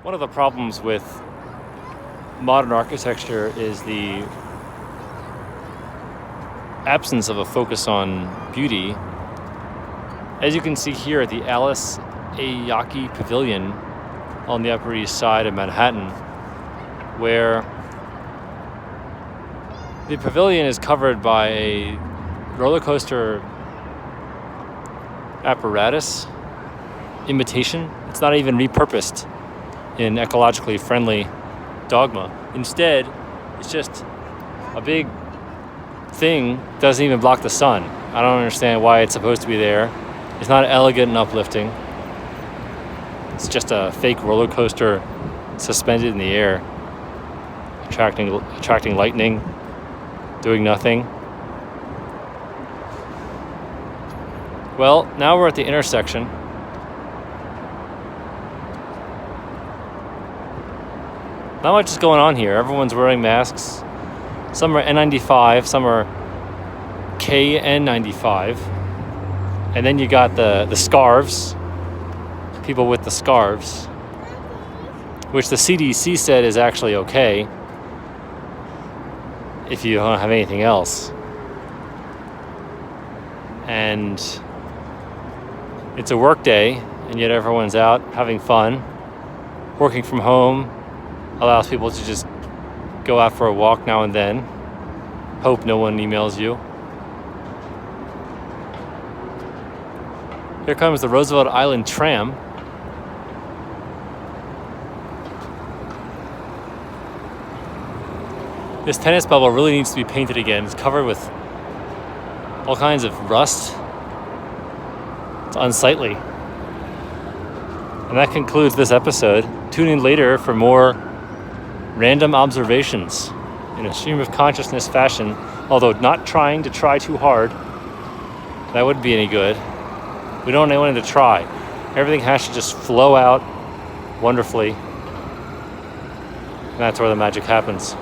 One of the problems with modern architecture is the absence of a focus on beauty. As you can see here at the Alice Aoyagi Pavilion on the Upper East Side of Manhattan, where the pavilion is covered by a roller coaster apparatus imitation. It's not even repurposed in ecologically friendly dogma. Instead, it's just a big thing, doesn't even block the sun. I don't understand why it's supposed to be there. It's not elegant and uplifting. It's just a fake roller coaster suspended in the air, attracting lightning, doing nothing. Well, now we're at the intersection. Not much is going on here. Everyone's wearing masks. Some are N95, some are KN95. And then you got the scarves, people with the scarves, which the CDC said is actually okay if you don't have anything else. And it's a work day, and yet everyone's out having fun. Working from home allows people to just go out for a walk now and then. Hope no one emails you. Here comes the Roosevelt Island tram. This tennis bubble really needs to be painted again. It's covered with all kinds of rust. It's unsightly. And that concludes this episode. Tune in later for more random observations in a stream of consciousness fashion, although not trying to try too hard. That wouldn't be any good. We don't want anyone to try. Everything has to just flow out wonderfully. And that's where the magic happens.